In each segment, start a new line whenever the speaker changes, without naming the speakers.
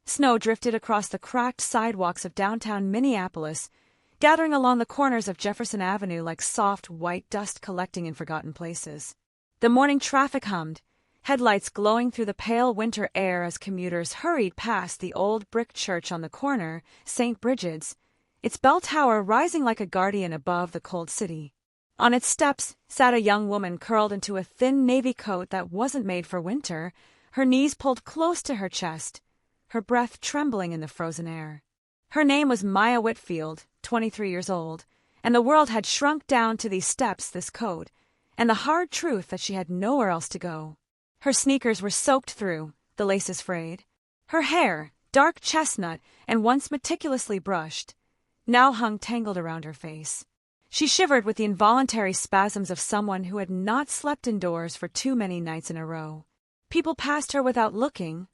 Snow drifted across the cracked sidewalks of downtown Minneapolis, gathering along the corners of Jefferson Avenue like soft, white dust collecting in forgotten places. The morning traffic hummed, headlights glowing through the pale winter air as commuters hurried past the old brick church on the corner, St. Bridget's, its bell tower rising like a guardian above the cold city. On its steps sat a young woman curled into a thin navy coat that wasn't made for winter, her knees pulled close to her chest, her breath trembling in the frozen air. Her name was Maya Whitfield, 23 years old, and the world had shrunk down to these steps, this coat, and the hard truth that she had nowhere else to go. Her sneakers were soaked through, the laces frayed. Her hair, dark chestnut and once meticulously brushed, now hung tangled around her face. She shivered with the involuntary spasms of someone who had not slept indoors for too many nights in a row. People passed her without looking,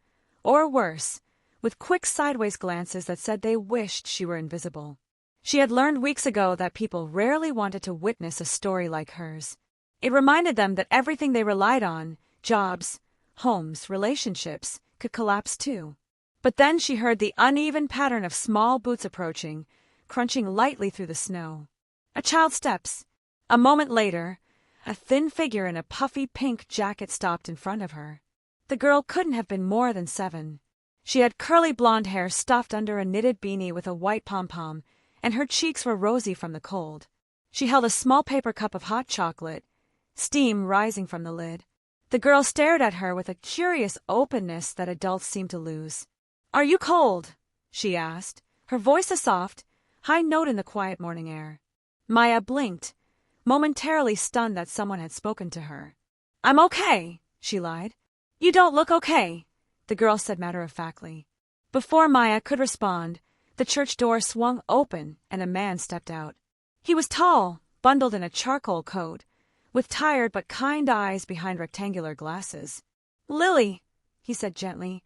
or worse, with quick sideways glances that said they wished she were invisible. She had learned weeks ago that people rarely wanted to witness a story like hers. It reminded them that everything they relied on, jobs, homes, relationships, could collapse too. But then she heard the uneven pattern of small boots approaching, crunching lightly through the snow. A child's steps. A moment later, a thin figure in a puffy pink jacket stopped in front of her. The girl couldn't have been more than 7. She had curly blonde hair stuffed under a knitted beanie with a white pom-pom, and her cheeks were rosy from the cold. She held a small paper cup of hot chocolate, steam rising from the lid. The girl stared at her with a curious openness that adults seemed to lose. "Are you cold?" she asked, her voice a soft, high note in the quiet morning air. Maya blinked, momentarily stunned that someone had spoken to her. "I'm okay," she lied. "You don't look okay," the girl said matter-of-factly. Before Maya could respond, the church door swung open and a man stepped out. He was tall, bundled in a charcoal coat, with tired but kind eyes behind rectangular glasses. "Lily," he said gently,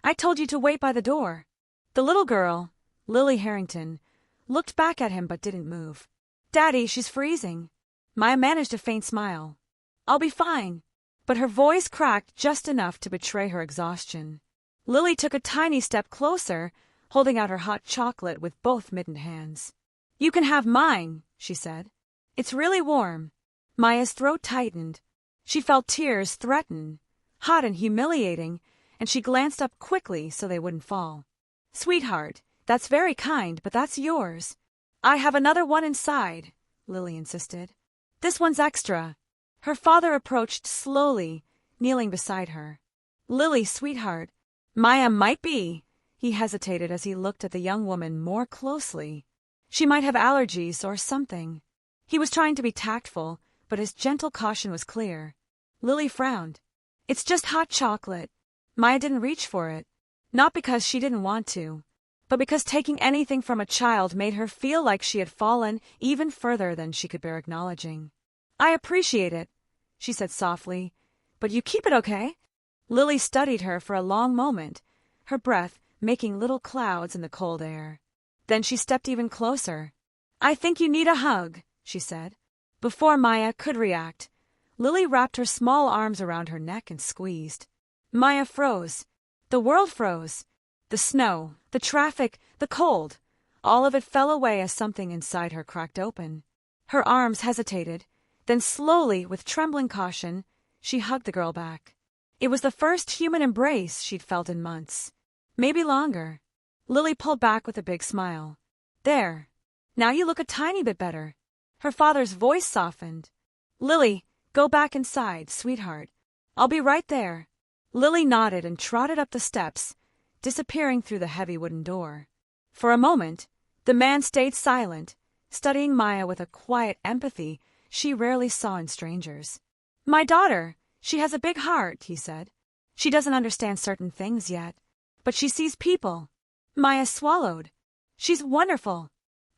"I told you to wait by the door." The little girl, Lily Harrington, looked back at him but didn't move. "Daddy, she's freezing." Maya managed a faint smile. "I'll be fine." But her voice cracked just enough to betray her exhaustion. Lily took a tiny step closer, holding out her hot chocolate with both mittened hands. "You can have mine," she said. "It's really warm." Maya's throat tightened. She felt tears threaten, hot and humiliating, and she glanced up quickly so they wouldn't fall. "Sweetheart, that's very kind, but that's yours." "I have another one inside," Lily insisted. "This one's extra." Her father approached slowly, kneeling beside her. "Lily, sweetheart." "Maya might be." He hesitated as he looked at the young woman more closely. She might have allergies or something. He was trying to be tactful, but his gentle caution was clear. Lily frowned. "It's just hot chocolate." Maya didn't reach for it, not because she didn't want to, but because taking anything from a child made her feel like she had fallen even further than she could bear acknowledging. "I appreciate it," she said softly, "but you keep it, okay?" Lily studied her for a long moment, her breath making little clouds in the cold air. Then she stepped even closer. "I think you need a hug," she said. Before Maya could react, Lily wrapped her small arms around her neck and squeezed. Maya froze. The world froze. The snow, the traffic, the cold, all of it fell away as something inside her cracked open. Her arms hesitated, then slowly, with trembling caution, she hugged the girl back. It was the first human embrace she'd felt in months. Maybe longer. Lily pulled back with a big smile. "There. Now you look a tiny bit better." Her father's voice softened. "Lily, go back inside, sweetheart. I'll be right there." Lily nodded and trotted up the steps, disappearing through the heavy wooden door. For a moment, the man stayed silent, studying Maya with a quiet empathy she rarely saw in strangers. "My daughter, she has a big heart," he said. "She doesn't understand certain things yet, but she sees people." Maya swallowed. "She's wonderful."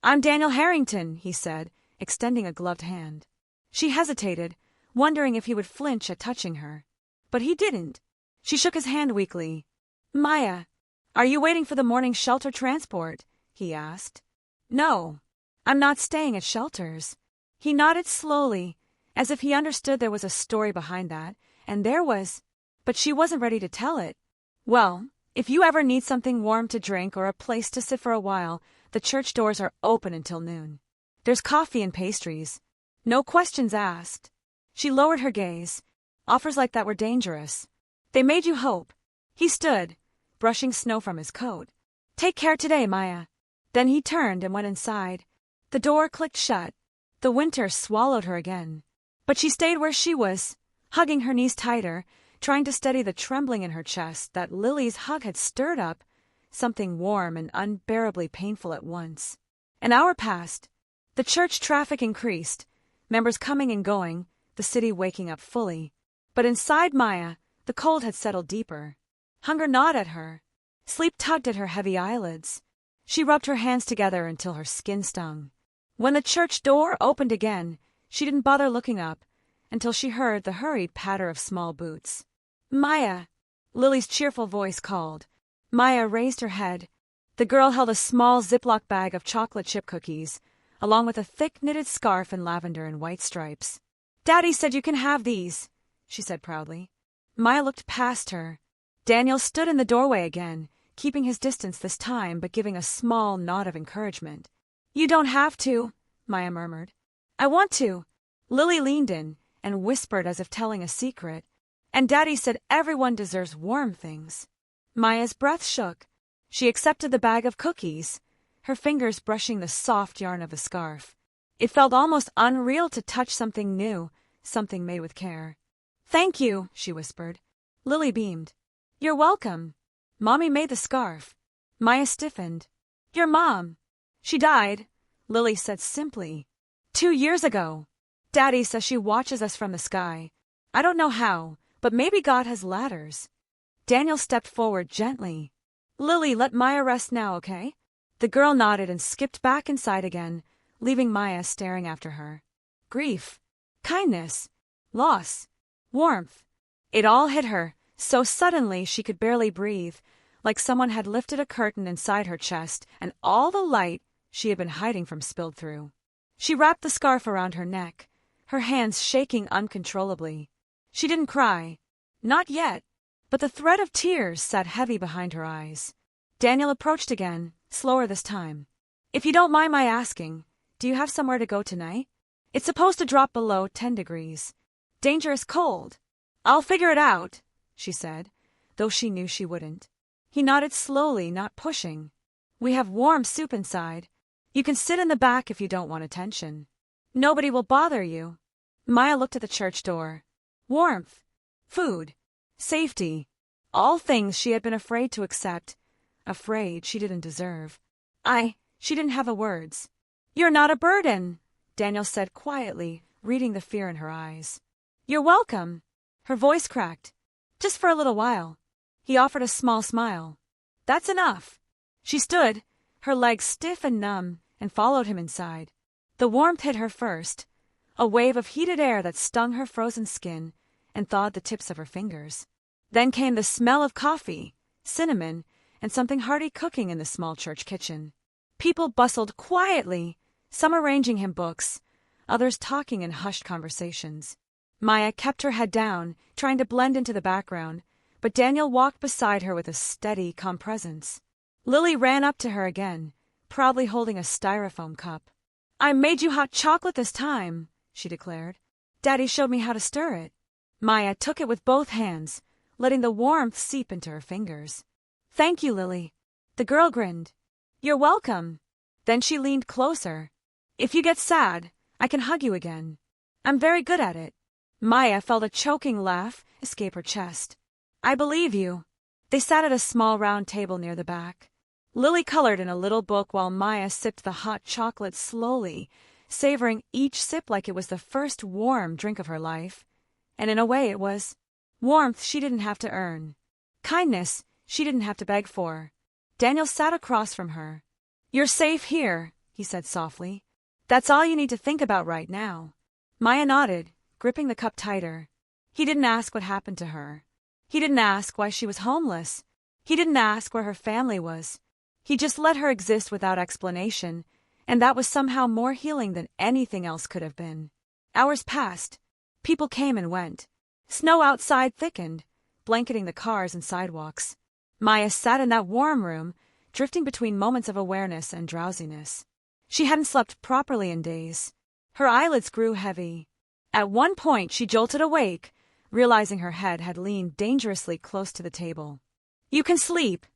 "I'm Daniel Harrington," he said, extending a gloved hand. She hesitated, wondering if he would flinch at touching her. But he didn't. She shook his hand weakly. "Maya, are you waiting for the morning shelter transport?" he asked. "No, I'm not staying at shelters." He nodded slowly, as if he understood there was a story behind that, and there was, but she wasn't ready to tell it. "Well, If you ever need something warm to drink or a place to sit for a while, the church doors are open until noon. There's coffee and pastries. No questions asked. She lowered her gaze. Offers like that were dangerous. They made you hope. He stood, brushing snow from his coat. Take care today, Maya. Then he turned and went inside. The door clicked shut. The winter swallowed her again. But she stayed where she was, hugging her knees tighter, trying to steady the trembling in her chest that Lily's hug had stirred up, something warm and unbearably painful at once. An hour passed. The church traffic increased, members coming and going, the city waking up fully. But inside Maya, the cold had settled deeper. Hunger gnawed at her. Sleep tugged at her heavy eyelids. She rubbed her hands together until her skin stung. When the church door opened again, she didn't bother looking up until she heard the hurried patter of small boots. Maya! Lily's cheerful voice called. Maya raised her head. The girl held a small Ziploc bag of chocolate chip cookies, along with a thick knitted scarf in lavender and white stripes. Daddy said you can have these, she said proudly. Maya looked past her. Daniel stood in the doorway again, keeping his distance this time but giving a small nod of encouragement. You don't have to, Maya murmured. I want to. Lily leaned in and whispered as if telling a secret. And Daddy said everyone deserves warm things. Maya's breath shook. She accepted the bag of cookies, her fingers brushing the soft yarn of the scarf. It felt almost unreal to touch something new, something made with care. Thank you, she whispered. Lily beamed. You're welcome. Mommy made the scarf. Maya stiffened. Your mom. She died, Lily said simply. 2 years ago. Daddy says she watches us from the sky. I don't know how, but maybe God has ladders. Daniel stepped forward gently. Lily, let Maya rest now, okay? The girl nodded and skipped back inside again, leaving Maya staring after her. Grief, kindness, loss, warmth. It all hit her, so suddenly she could barely breathe, like someone had lifted a curtain inside her chest and all the light she had been hiding from spilled through. She wrapped the scarf around her neck, her hands shaking uncontrollably. She didn't cry. Not yet. But the thread of tears sat heavy behind her eyes. Daniel approached again, slower this time. If you don't mind my asking, do you have somewhere to go tonight? It's supposed to drop below 10 degrees. Dangerous cold. I'll figure it out, she said, though she knew she wouldn't. He nodded slowly, not pushing. We have warm soup inside. You can sit in the back if you don't want attention. Nobody will bother you. Maya looked at the church door. Warmth. Food. Safety. All things she had been afraid to accept. Afraid she didn't deserve. She didn't have the words. You're not a burden, Daniel said quietly, reading the fear in her eyes. You're welcome. Her voice cracked. Just for a little while. He offered a small smile. That's enough. She stood, her legs stiff and numb, and followed him inside. The warmth hit her first, a wave of heated air that stung her frozen skin and thawed the tips of her fingers. Then came the smell of coffee, cinnamon, and something hearty cooking in the small church kitchen. People bustled quietly, some arranging him books, others talking in hushed conversations. Maya kept her head down, trying to blend into the background, but Daniel walked beside her with a steady, calm presence. Lily ran up to her again, proudly holding a styrofoam cup. I made you hot chocolate this time, she declared. Daddy showed me how to stir it. Maya took it with both hands, letting the warmth seep into her fingers. Thank you, Lily. The girl grinned. You're welcome. Then she leaned closer. If you get sad, I can hug you again. I'm very good at it. Maya felt a choking laugh escape her chest. I believe you. They sat at a small round table near the back. Lily colored in a little book while Maya sipped the hot chocolate slowly, savoring each sip like it was the first warm drink of her life. And in a way it was. Warmth she didn't have to earn. Kindness she didn't have to beg for. Daniel sat across from her. You're safe here, he said softly. That's all you need to think about right now. Maya nodded, gripping the cup tighter. He didn't ask what happened to her. He didn't ask why she was homeless. He didn't ask where her family was. He just let her exist without explanation, and that was somehow more healing than anything else could have been. Hours passed. People came and went. Snow outside thickened, blanketing the cars and sidewalks. Maya sat in that warm room, drifting between moments of awareness and drowsiness. She hadn't slept properly in days. Her eyelids grew heavy. At one point she jolted awake, realizing her head had leaned dangerously close to the table. "You can sleep,"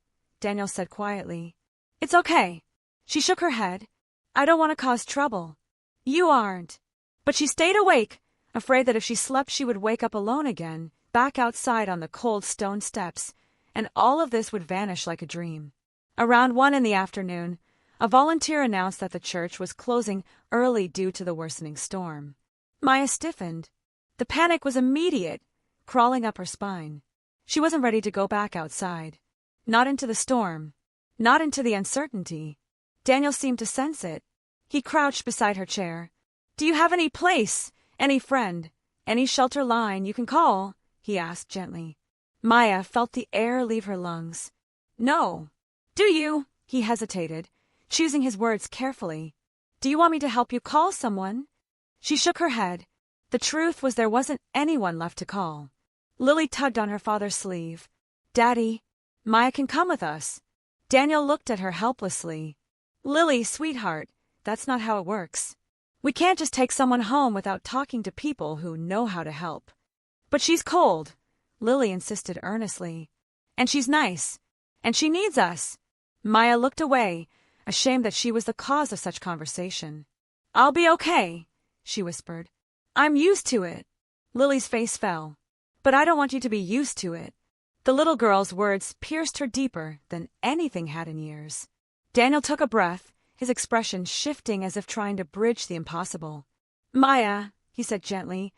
Daniel said quietly. "It's okay." She shook her head. "I don't want to cause trouble." "You aren't." But she stayed awake, afraid that if she slept she would wake up alone again, back outside on the cold stone steps, and all of this would vanish like a dream. Around 1 in the afternoon, a volunteer announced that the church was closing early due to the worsening storm. Maya stiffened. The panic was immediate, crawling up her spine. She wasn't ready to go back outside. Not into the storm. Not into the uncertainty. Daniel seemed to sense it. He crouched beside her chair. "Do you have any place, any friend, any shelter line you can call?" he asked gently. Maya felt the air leave her lungs. "No." "Do you?" He hesitated, choosing his words carefully. "Do you want me to help you call someone?" She shook her head. The truth was there wasn't anyone left to call. Lily tugged on her father's sleeve. "Daddy, Maya can come with us." Daniel looked at her helplessly. "Lily, sweetheart, that's not how it works. We can't just take someone home without talking to people who know how to help." "But she's cold," Lily insisted earnestly. "And she's nice. And she needs us." Maya looked away, ashamed that she was the cause of such conversation. "I'll be okay," she whispered. "I'm used to it." Lily's face fell. "But I don't want you to be used to it." The little girl's words pierced her deeper than anything had in years. Daniel took a breath, his expression shifting as if trying to bridge the impossible. "Maya," he said gently,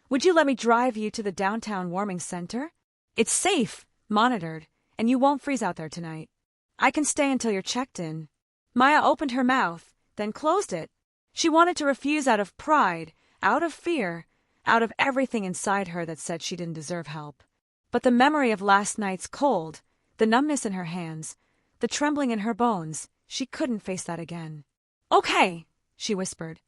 "would you let me drive you to the downtown warming center? It's safe, monitored, and you won't freeze out there tonight. I can stay until you're checked in." Maya opened her mouth, then closed it. She wanted to refuse out of pride, out of fear, out of everything inside her that said she didn't deserve help. But the memory of last night's cold, the numbness in her hands, the trembling in her bones, she couldn't face that again. "Okay," she whispered.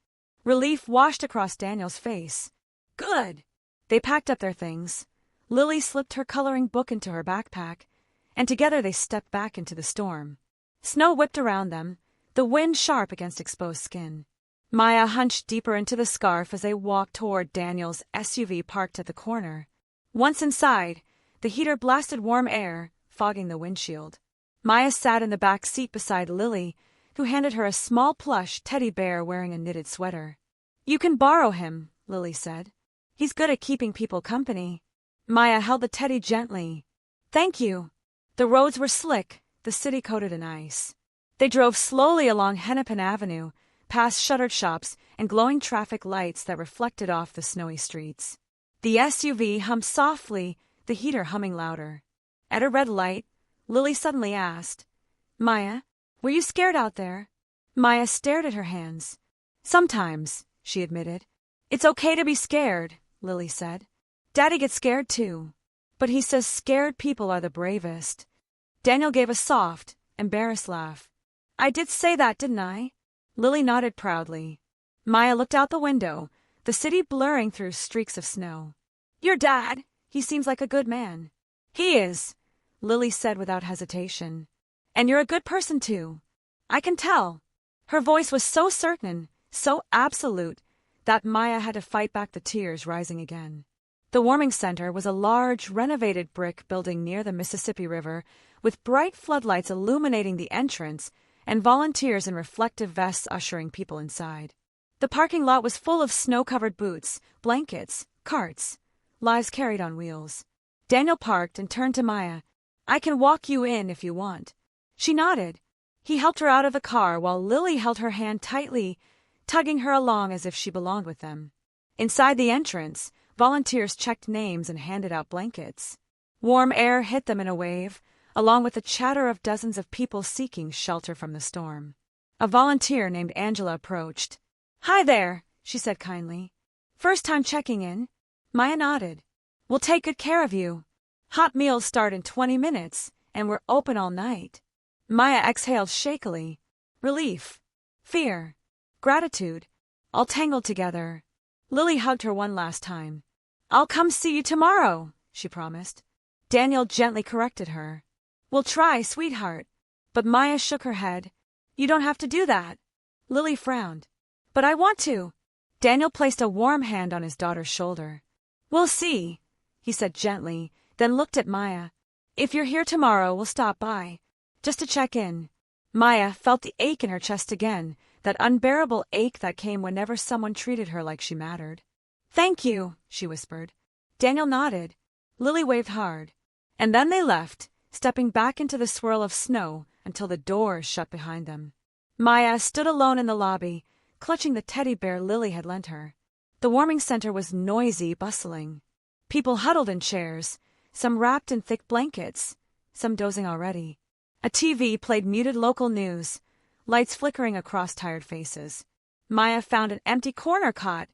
Relief washed across Daniel's face. "Good." They packed up their things. Lily slipped her coloring book into her backpack, and together they stepped back into the storm. Snow whipped around them, the wind sharp against exposed skin. Maya hunched deeper into the scarf as they walked toward Daniel's SUV parked at the corner. Once inside, the heater blasted warm air, fogging the windshield. Maya sat in the back seat beside Lily, who handed her a small plush teddy bear wearing a knitted sweater. "You can borrow him," Lily said. "He's good at keeping people company." Maya held the teddy gently. "Thank you." The roads were slick, the city coated in ice. They drove slowly along Hennepin Avenue, past shuttered shops and glowing traffic lights that reflected off the snowy streets. The SUV hummed softly, the heater humming louder. At a red light, Lily suddenly asked, "Maya, were you scared out there?" Maya stared at her hands. "Sometimes," she admitted. "It's okay to be scared," Lily said. "Daddy gets scared too. But he says scared people are the bravest." Daniel gave a soft, embarrassed laugh. "I did say that, didn't I?" Lily nodded proudly. Maya looked out the window, the city blurring through streaks of snow. "Your dad, he seems like a good man." "He is," Lily said without hesitation. "And you're a good person too. I can tell." Her voice was so certain, so absolute, that Maya had to fight back the tears rising again. The warming center was a large, renovated brick building near the Mississippi River, with bright floodlights illuminating the entrance and volunteers in reflective vests ushering people inside. The parking lot was full of snow-covered boots, blankets, carts, lives carried on wheels. Daniel parked and turned to Maya. "I can walk you in if you want." She nodded. He helped her out of the car while Lily held her hand tightly, tugging her along as if she belonged with them. Inside the entrance, volunteers checked names and handed out blankets. Warm air hit them in a wave, along with the chatter of dozens of people seeking shelter from the storm. A volunteer named Angela approached. "Hi there," she said kindly. "First time checking in?" Maya nodded. "We'll take good care of you. Hot meals start in 20 minutes, and we're open all night." Maya exhaled shakily. Relief, fear, gratitude, all tangled together. Lily hugged her one last time. "I'll come see you tomorrow," she promised. Daniel gently corrected her. We'll try, sweetheart. But Maya shook her head. You don't have to do that. Lily frowned. But I want to. Daniel placed a warm hand on his daughter's shoulder. We'll see, he said gently, then looked at Maya. If you're here tomorrow, we'll stop by. Just to check in. Maya felt the ache in her chest again, that unbearable ache that came whenever someone treated her like she mattered. Thank you, she whispered. Daniel nodded. Lily waved hard. And then they left, stepping back into the swirl of snow until the doors shut behind them. Maya stood alone in the lobby, clutching the teddy bear Lily had lent her. The warming center was noisy, bustling. People huddled in chairs, some wrapped in thick blankets, some dozing already. A TV played muted local news, lights flickering across tired faces. Maya found an empty corner cot,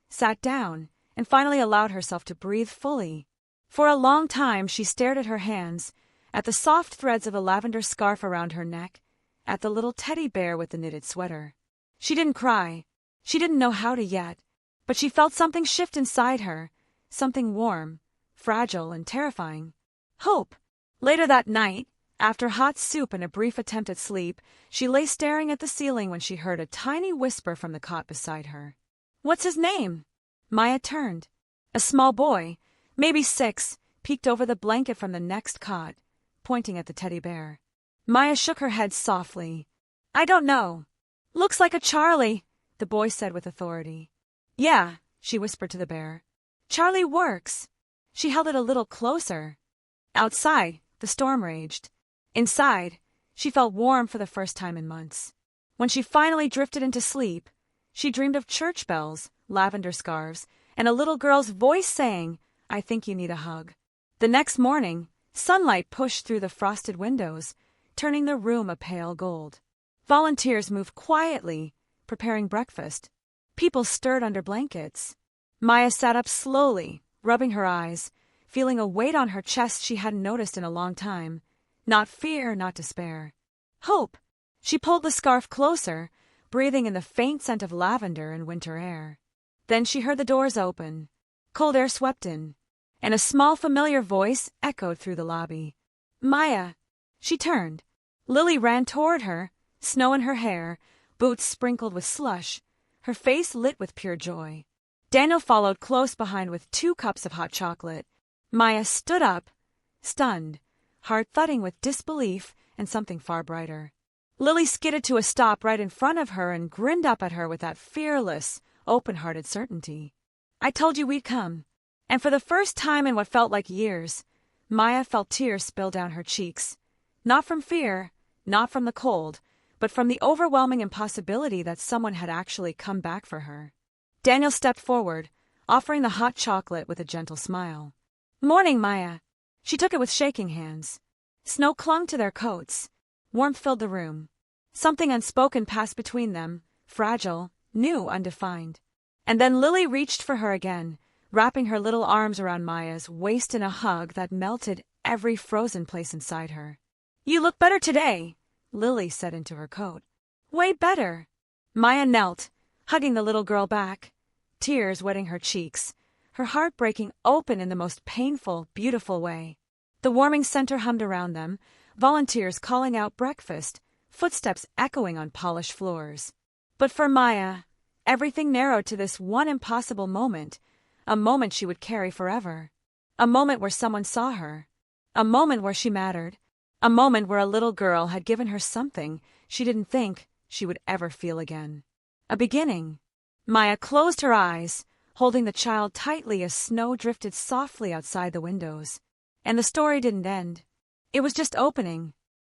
sat down, and finally allowed herself to breathe fully. For a long time she stared at her hands, at the soft threads of a lavender scarf around her neck, at the little teddy bear with the knitted sweater. She didn't cry. She didn't know how to yet, but she felt something shift inside her, something warm, fragile, and terrifying. Hope. Later that night, after hot soup and a brief attempt at sleep, she lay staring at the ceiling when she heard a tiny whisper from the cot beside her. What's his name? Maya turned. A small boy, maybe 6, peeked over the blanket from the next cot, pointing at the teddy bear. Maya shook her head softly. I don't know. Looks like a Charlie, the boy said with authority. Yeah, she whispered to the bear. Charlie works. She held it a little closer. Outside, the storm raged. Inside, she felt warm for the first time in months. When she finally drifted into sleep, she dreamed of church bells, lavender scarves, and a little girl's voice saying, I think you need a hug. The next morning, sunlight pushed through the frosted windows, turning the room a pale gold. Volunteers moved quietly, preparing breakfast. People stirred under blankets. Maya sat up slowly, rubbing her eyes, feeling a weight on her chest she hadn't noticed in a long time. Not fear, not despair. Hope. She pulled the scarf closer, breathing in the faint scent of lavender and winter air. Then she heard the doors open. Cold air swept in, and a small familiar voice echoed through the lobby. Maya. She turned. Lily ran toward her, snow in her hair, boots sprinkled with slush, her face lit with pure joy. Daniel followed close behind with 2 cups of hot chocolate. Maya stood up, stunned, heart thudding with disbelief and something far brighter. Lily skidded to a stop right in front of her and grinned up at her with that fearless, open-hearted certainty. I told you we'd come. And for the first time in what felt like years, Maya felt tears spill down her cheeks. Not from fear, not from the cold, but from the overwhelming impossibility that someone had actually come back for her. Daniel stepped forward, offering the hot chocolate with a gentle smile. Morning, Maya. She took it with shaking hands. Snow clung to their coats. Warmth filled the room. Something unspoken passed between them, fragile, new, undefined. And then Lily reached for her again, wrapping her little arms around Maya's waist in a hug that melted every frozen place inside her. You look better today, Lily said into her coat. Way better. Maya knelt, hugging the little girl back, tears wetting her cheeks, her heart breaking open in the most painful, beautiful way. The warming center hummed around them, volunteers calling out breakfast, footsteps echoing on polished floors. But for Maya, everything narrowed to this one impossible moment, a moment she would carry forever. A moment where someone saw her. A moment where she mattered. A moment where a little girl had given her something she didn't think she would ever feel again. A beginning. Maya closed her eyes, holding the child tightly as snow drifted softly outside the windows. And the story didn't end. It was just opening.